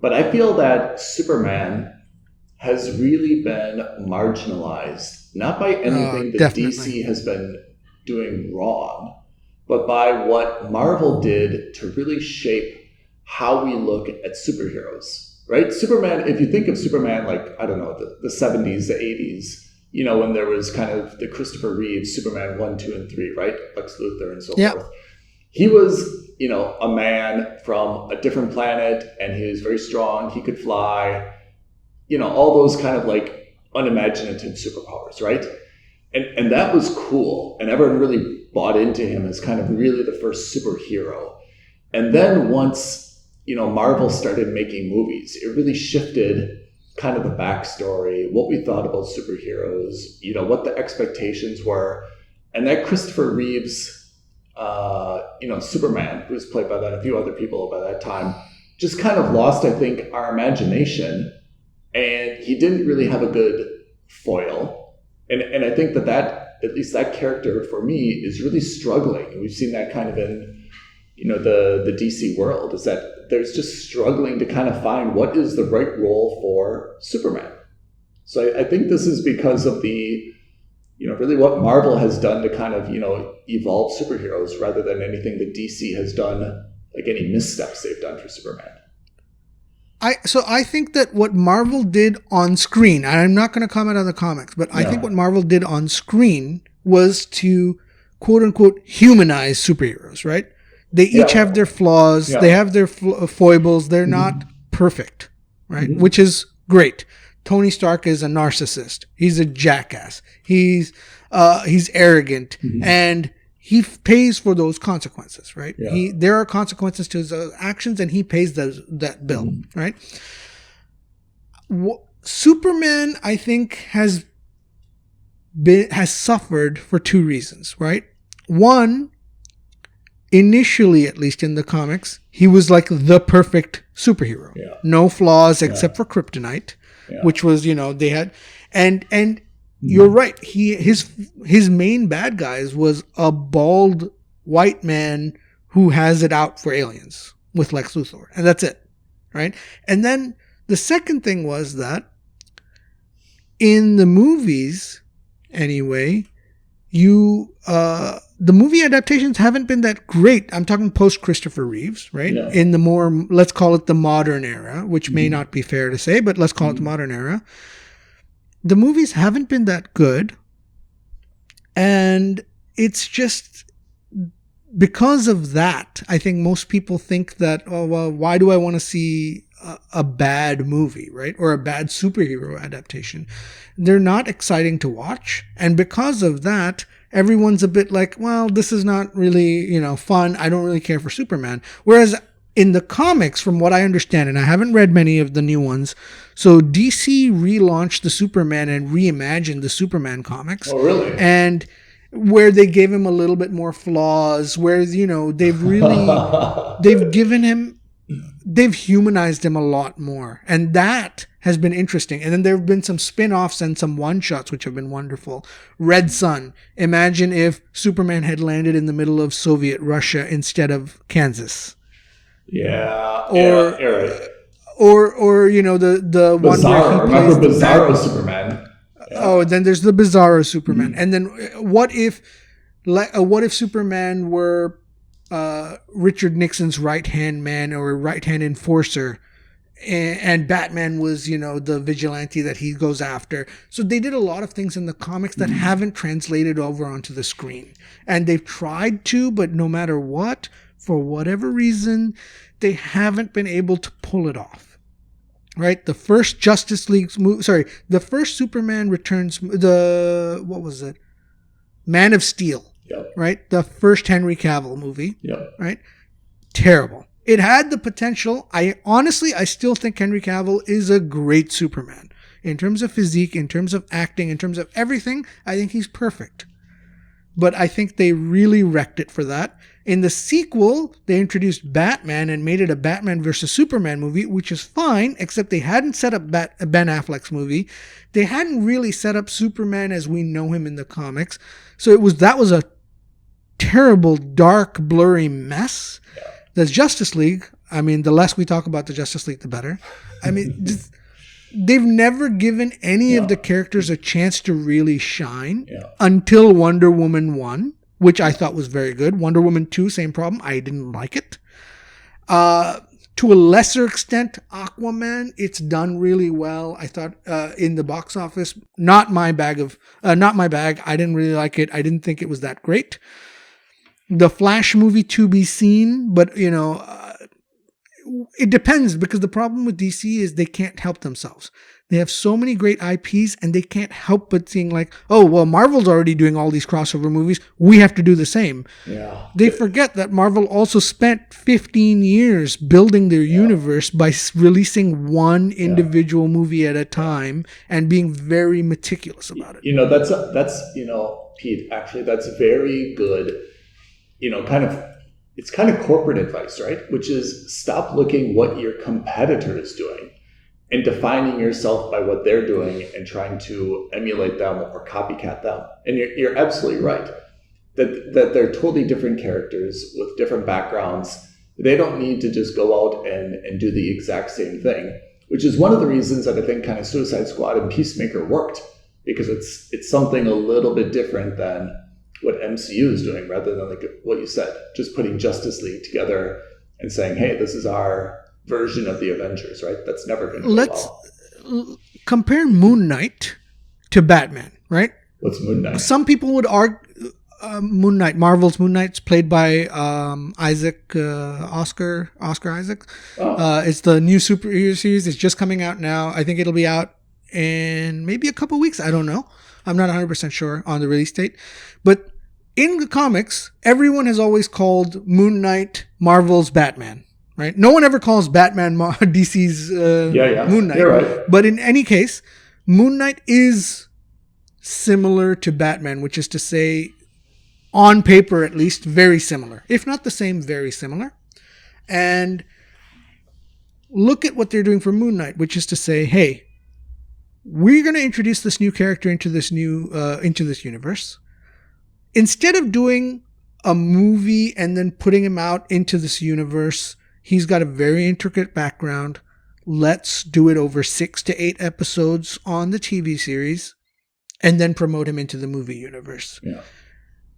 But I feel that Superman has really been marginalized, not by anything that DC has been doing wrong, but by what Marvel did to really shape how we look at superheroes, right? Superman, if you think of Superman like, I don't know, the 70s, the 80s, when there was kind of the Christopher Reeves, Superman 1, 2, and 3, right? Lex Luthor and so forth. He was, a man from a different planet, and he was very strong. He could fly, all those kind of like unimaginative superpowers, right? And that was cool. And everyone really bought into him as kind of really the first superhero. And then once, Marvel started making movies, it really shifted kind of the backstory, what we thought about superheroes, what the expectations were. And that Christopher Reeves, Superman, who was played by a few other people by that time, just kind of lost, I think, our imagination. And he didn't really have a good foil. And I think that at least that character for me is really struggling. And we've seen that kind of in, the DC world, is that there's just struggling to kind of find what is the right role for Superman. So I think this is because of the, really what Marvel has done to kind of, evolve superheroes rather than anything that DC has done, like any missteps they've done for Superman.
So I think that what Marvel did on screen, and I'm not going to comment on the comics, but I think what Marvel did on screen was to quote unquote humanize superheroes, right? They each have their flaws. They have their foibles. They're not perfect, right? Which is great. Tony Stark is a narcissist. He's a jackass. He's arrogant, and he pays for those consequences, right? There are consequences to his actions, and he pays that bill, right? Superman, I think, has suffered for two reasons, right? One, initially, at least in the comics, he was like the perfect superhero. No flaws except for kryptonite, which was, they had, and you're right. His main bad guys was a bald white man who has it out for aliens with Lex Luthor, and that's it, right? And then the second thing was that in the movies, anyway, the movie adaptations haven't been that great. I'm talking post Christopher Reeves, right? In the more, let's call it the modern era, which may not be fair to say, but let's call it the modern era. The movies haven't been that good And it's just because of that, I think most people think that, oh, well, why do I want to see a bad movie, right? Or a bad superhero adaptation? They're not exciting to watch. And because of that, everyone's a bit like, well, this is not really, fun. I don't really care for Superman. Whereas in the comics, from what I understand, and I haven't read many of the new ones, so DC relaunched the Superman and reimagined the Superman comics.
Oh, really?
And where they gave him a little bit more flaws, where, they've humanized him a lot more. And that has been interesting. And then there have been some spin-offs and some one-shots, which have been wonderful. Red Sun. Imagine if Superman had landed in the middle of Soviet Russia instead of Kansas.
Yeah.
Or,
yeah, right.
or the
Bizarro.
one where he plays
Remember Bizarro Superman? Yeah.
Oh, then there's the Bizarro Superman. And then what if Superman were Richard Nixon's right-hand man or right-hand enforcer, and Batman was, the vigilante that he goes after. So they did a lot of things in the comics that haven't translated over onto the screen. And they've tried to, but no matter what, for whatever reason, they haven't been able to pull it off. Right? The first Justice League movie, the first Superman Returns, what was it? Man of Steel.
Yep.
Right? The first Henry Cavill movie.
Yep.
Right? Terrible. It had the potential. I still think Henry Cavill is a great Superman. In terms of physique, in terms of acting, in terms of everything, I think he's perfect. But I think they really wrecked it for that. In the sequel, they introduced Batman and made it a Batman versus Superman movie, which is fine, except they hadn't set up Ben Affleck's movie. They hadn't really set up Superman as we know him in the comics. So that was a terrible, dark, blurry mess. The Justice League, the less we talk about the Justice League, the better. They've never given any of the characters a chance to really shine until Wonder Woman 1, which I thought was very good. Wonder Woman 2, same problem. I didn't like it. To a lesser extent, Aquaman, it's done really well. I thought in the box office, not my bag. I didn't really like it. I didn't think it was that great. The Flash movie to be seen, but it depends, because the problem with DC is they can't help themselves. They have so many great IPs and they can't help but seeing like, oh, well, Marvel's already doing all these crossover movies. We have to do the same.
Yeah.
They forget that Marvel also spent 15 years building their universe by releasing one individual movie at a time and being very meticulous about it.
That's Pete, actually, that's very good, it's kind of corporate advice, right? Which is stop looking what your competitor is doing and defining yourself by what they're doing and trying to emulate them or copycat them. And you're absolutely right that they're totally different characters with different backgrounds. They don't need to just go out and do the exact same thing, which is one of the reasons that I think kind of Suicide Squad and Peacemaker worked, because it's something a little bit different than what MCU is doing, rather than like what you said, just putting Justice League together and saying, hey, this is our version of the Avengers, right? That's never going to go well.
Compare Moon Knight to Batman, right?
What's Moon Knight?
Some people would argue Moon Knight, Marvel's Moon Knight's played by Oscar Isaac.
Oh.
It's the new superhero series. It's just coming out now. I think it'll be out in maybe a couple weeks. I don't know. I'm not 100% sure on the release date. But in the comics, everyone has always called Moon Knight Marvel's Batman, right? No one ever calls Batman DC's Moon Knight.
You're right.
But in any case, Moon Knight is similar to Batman, which is to say, on paper at least, very similar. If not the same, very similar. And look at what they're doing for Moon Knight, which is to say, hey, we're going to introduce this new character into this universe. Instead of doing a movie and then putting him out into this universe, he's got a very intricate background. Let's do it over 6 to 8 episodes on the TV series and then promote him into the movie universe.
Yeah.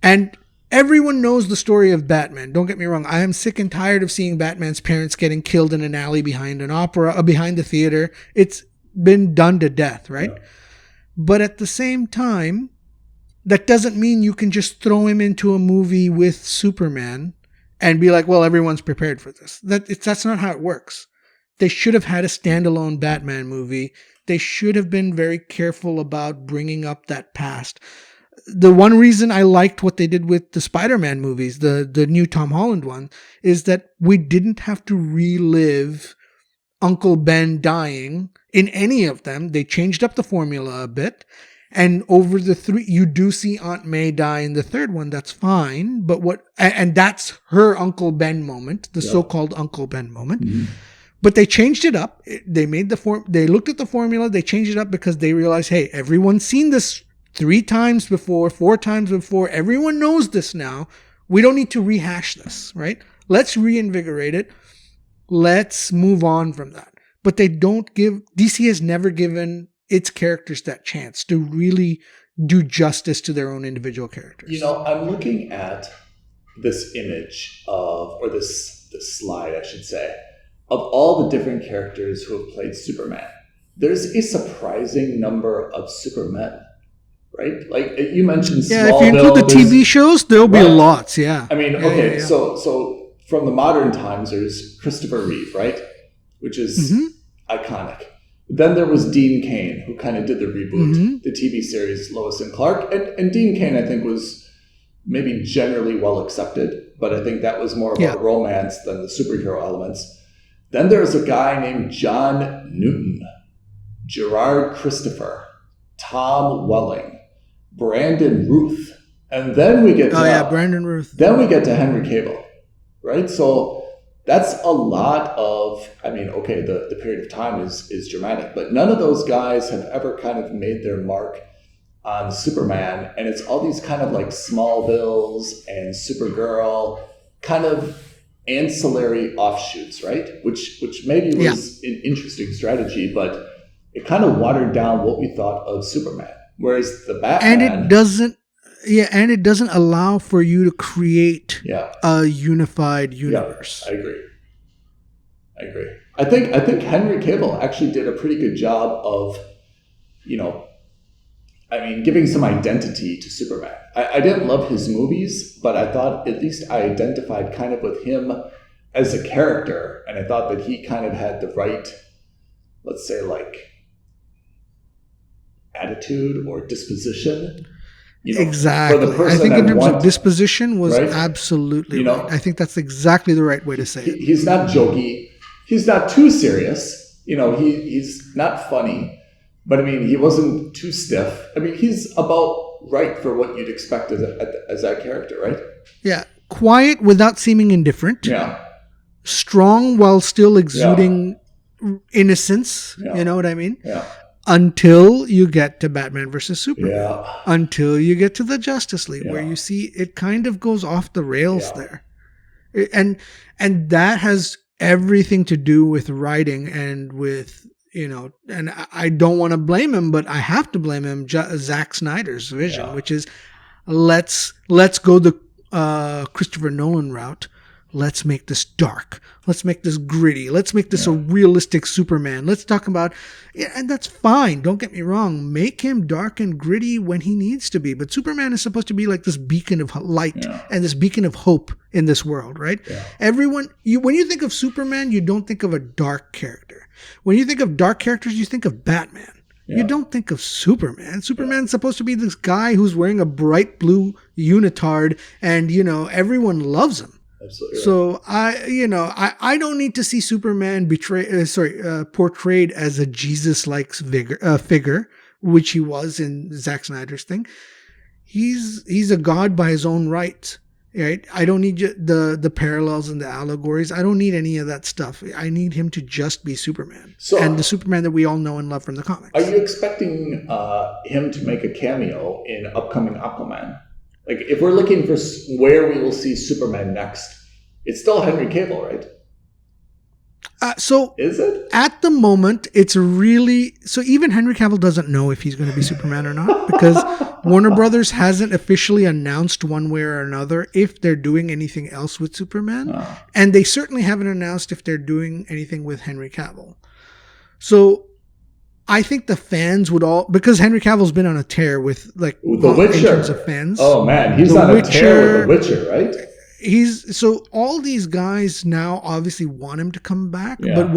And everyone knows the story of Batman. Don't get me wrong. I am sick and tired of seeing Batman's parents getting killed in an alley behind the theater. It's been done to death, right? Yeah. But at the same time, that doesn't mean you can just throw him into a movie with Superman and be like, well, everyone's prepared for this. That's not how it works. They should have had a standalone Batman movie. They should have been very careful about bringing up that past. The one reason I liked what they did with the Spider-Man movies, the new Tom Holland one, is that we didn't have to relive Uncle Ben dying in any of them. They changed up the formula a bit. And over the three, you do see Aunt May die in the third one. That's fine. But and that's her Uncle Ben moment, the so-called Uncle Ben moment. Mm-hmm. But they changed it up. They looked at the formula. They changed it up because they realized, hey, everyone's seen this 3 times before, 4 times before. Everyone knows this now. We don't need to rehash this, right? Let's reinvigorate it. Let's move on from that. But DC has never given its characters that chance to really do justice to their own individual characters.
I'm looking at this image or this slide, I should say, of all the different characters who have played Superman. There's a surprising number of Supermen, right? Like you mentioned,
Smallville. Yeah, if you include the TV shows, there'll be lots. Yeah.
I mean, okay, yeah. So from the modern times, there's Christopher Reeve, right, which is iconic. Then there was Dean Cain, who kind of did the reboot, the TV series Lois and Clark, and Dean Cain, I think, was maybe generally well accepted, but I think that was more about romance than the superhero elements. Then there's a guy named John Newton, Gerard Christopher, Tom Welling, Brandon Routh, and then we get to
Brandon Routh.
Then we get to Henry Cavill, right? So that's a lot of. I mean, okay, the period of time is dramatic, but none of those guys have ever kind of made their mark on Superman, and it's all these kind of like Smallvilles and Supergirl kind of ancillary offshoots, right? Which maybe was an interesting strategy, but it kind of watered down what we thought of Superman. Whereas the Batman,
and it doesn't allow for you to create a unified universe.
Yeah, I agree. I think Henry Cavill actually did a pretty good job of, giving some identity to Superman. I didn't love his movies, but I thought at least I identified kind of with him as a character, and I thought that he kind of had the right, let's say, like, attitude or disposition.
Exactly. I think in terms of disposition was absolutely right. I think that's exactly the right way to say it.
He's not jokey. He's not too serious. He's not funny. But, he wasn't too stiff. He's about right for what you'd expect as that character, right?
Yeah. Quiet without seeming indifferent.
Yeah.
Strong while still exuding innocence. Yeah. You know what I mean?
Yeah.
Until you get to Batman versus Superman.
Yeah.
Until you get to the Justice League, where you see it kind of goes off the rails there. And that has everything to do with writing and with... and I don't want to blame him, but I have to blame him. Zack Snyder's vision, which is let's go the Christopher Nolan route. Let's make this dark. Let's make this gritty. Let's make this a realistic Superman. Let's talk about, and that's fine. Don't get me wrong. Make him dark and gritty when he needs to be. But Superman is supposed to be like this beacon of light and this beacon of hope in this world, right? Yeah. When you think of Superman, you don't think of a dark character. When you think of dark characters, you think of Batman. Yeah. You don't think of Superman. Superman's supposed to be this guy who's wearing a bright blue unitard, and everyone loves him.
Absolutely.
So I don't need to see Superman portrayed as a Jesus-like figure, which he was in Zack Snyder's thing. He's a god by his own right. Right? I don't need the parallels and the allegories. I don't need any of that stuff. I need him to just be Superman, and the Superman that we all know and love from the comics.
Are you expecting him to make a cameo in upcoming Aquaman? Like, if we're looking for where we will see Superman next, it's still Henry Cavill, right?
So
is it?
At the moment, it's really... So even Henry Cavill doesn't know if he's going to be Superman or not, because Warner Brothers hasn't officially announced one way or another if they're doing anything else with Superman. Oh. And they certainly haven't announced if they're doing anything with Henry Cavill. So I think the fans would all, because Henry Cavill's been on a tear with like
The Witcher.
in terms of fans.
Oh man, he's on a tear with The Witcher, right?
So all these guys now obviously want him to come back,
Yeah.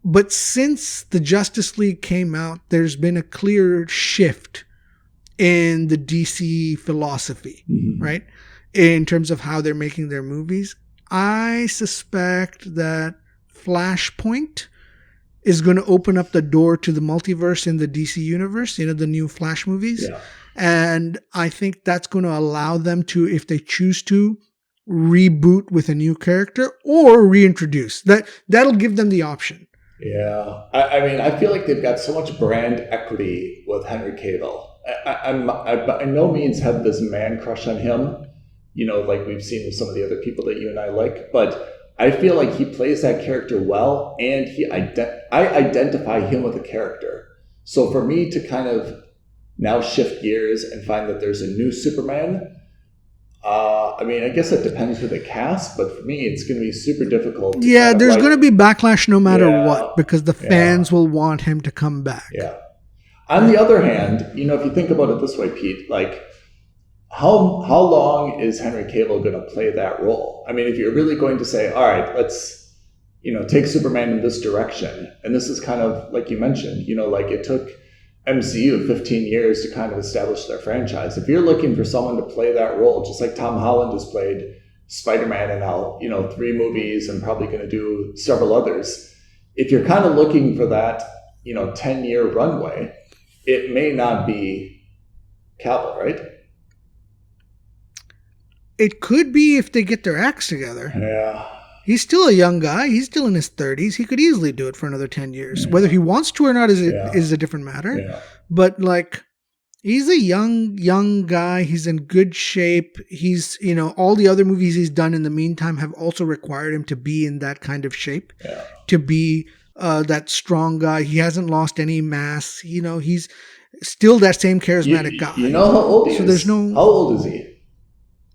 but since the Justice League came out, there's been a clear shift in the DC philosophy, right? In terms of how they're making their movies. I suspect that Flashpoint is going to open up the door to the multiverse in the DC universe, the new Flash movies.
Yeah.
And I think that's going to allow them to, if they choose to, reboot with a new character or reintroduce. That'll give them the option.
Yeah. I mean, I feel like they've got so much brand equity with Henry Cavill. I by no means have this man crush on him, like we've seen with some of the other people that you and I like, but I feel like he plays that character well, and I identify him with the character. So for me to kind of now shift gears and find that there's a new Superman, I mean, I guess it depends who they cast, but for me, it's going to be super difficult.
Yeah, there's going to be backlash no matter what, because the fans will want him to come back.
Yeah. On the other hand, if you think about it this way, Pete, like, how long is Henry Cavill going to play that role? I mean, if you're really going to say, all right, let's, take Superman in this direction. And this is kind of like you mentioned, like it took MCU 15 years to kind of establish their franchise. If you're looking for someone to play that role, just like Tom Holland has played Spider-Man in now, 3 movies and probably going to do several others. If you're kind of looking for that, 10-year runway, it may not be Cavill, right?
It could be if they get their acts together.
Yeah.
He's still a young guy. He's still in his 30s. He could easily do it for another 10 years. Whether he wants to or not is a different matter.
Yeah.
But like, he's a young guy. He's in good shape. He's, all the other movies he's done in the meantime have also required him to be in that kind of shape, to be that strong guy. He hasn't lost any mass. He's still that same charismatic guy.
You know how old he is?
How
old is he?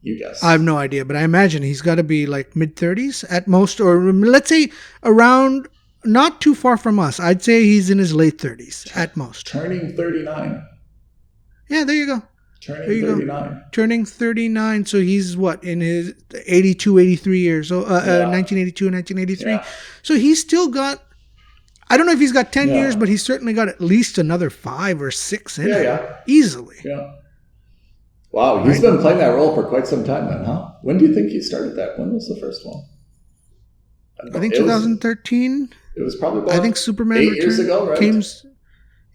You guess.
I have no idea, but I imagine he's got to be like mid-30s at most, or let's say around, not too far from us. I'd say he's in his late 30s at most.
Turning 39.
Yeah, there you go.
Turning 39.
Turning 39, so he's what, in his 82, 83 years, 1982, 1983. Yeah. So he's still got, I don't know if he's got 10 years, but he's certainly got at least another 5 or 6 in it. Easily.
Yeah. Wow, he's been playing that role for quite some time then, huh? When do you think he started that? When was the first one?
I think 2013.
It was probably about,
I think Superman
8 years ago, right?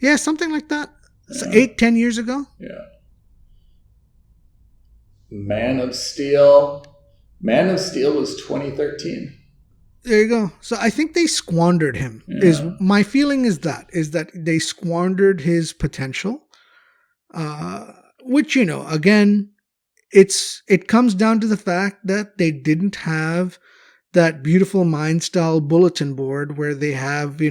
Yeah, something like that. So 8-10 years ago.
Yeah. Man of Steel. Man of Steel was 2013.
There you go. So I think they squandered him. My feeling is that they squandered his potential. Which, again, it comes down to the fact that they didn't have that beautiful mind style bulletin board where they have,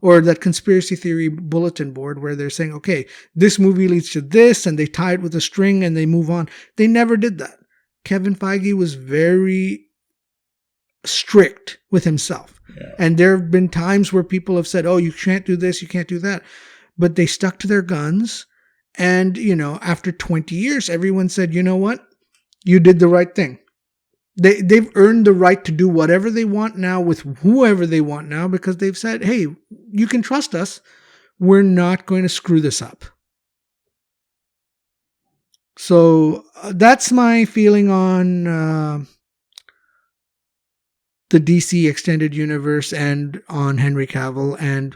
or that conspiracy theory bulletin board where they're saying, okay, this movie leads to this, and they tie it with a string and they move on. They never did that. Kevin Feige was very strict with himself. Yeah. And there have been times where people have said, oh, you can't do this, you can't do that. But they stuck to their guns. And, after 20 years, everyone said, you know what? You did the right thing. They've earned the right to do whatever they want now with whoever they want now, because they've said, hey, you can trust us. We're not going to screw this up. So that's my feeling on the DC Extended Universe and on Henry Cavill, and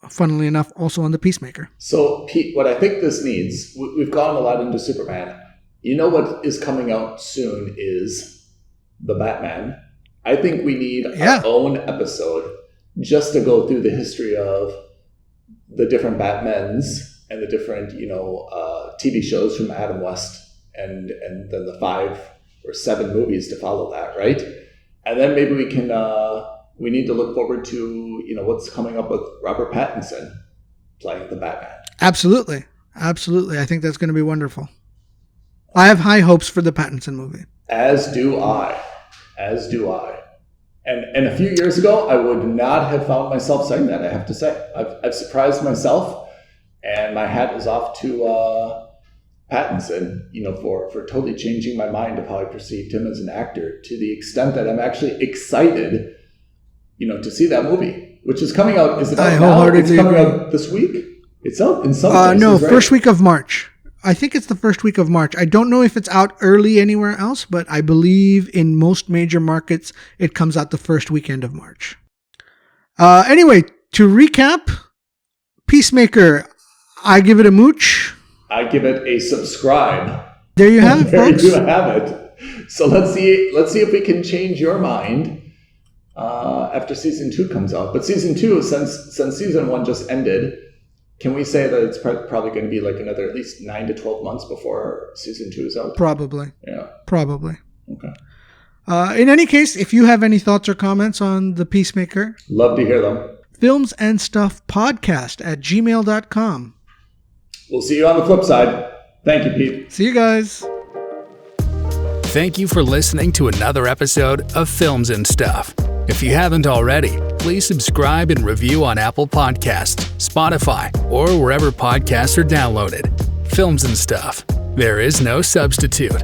funnily enough, also on the Peacemaker.
So, Pete, what I think this needs, we've gone a lot into Superman. You know what is coming out soon is the Batman. I think we need our own episode just to go through the history of the different Batmans and the different, TV shows from Adam West and then the 5 or 7 movies to follow that, right? And then maybe we can... we need to look forward to, what's coming up with Robert Pattinson playing the Batman.
Absolutely. Absolutely. I think that's going to be wonderful. I have high hopes for the Pattinson movie.
As do I. And a few years ago, I would not have found myself saying that, I have to say. I've surprised myself, and my hat is off to Pattinson, for totally changing my mind of how I perceived him as an actor, to the extent that I'm actually excited, to see that movie, which is coming out. Is it out now? It's coming out this week? It's out in some places,
no,
right?
first week of March. I think it's the first week of March. I don't know if it's out early anywhere else, but I believe in most major markets, it comes out the first weekend of March. Anyway, to recap, Peacemaker, I give it a mooch.
I give it a subscribe.
There you have it, folks.
There you have it. So let's see if we can change your mind after season 2 comes out. But season 2, since season 1 just ended, can we say that it's probably going to be like another at least 9 to 12 months before season 2 is out?
Probably.
Yeah.
Probably.
Okay.
In any case, if you have any thoughts or comments on The Peacemaker,
love to hear them.
filmsandstuffpodcast@gmail.com.
We'll see you on the flip side. Thank you, Pete.
See you guys.
Thank you for listening to another episode of Films and Stuff. If you haven't already, please subscribe and review on Apple Podcasts, Spotify, or wherever podcasts are downloaded. Films and Stuff. There is no substitute.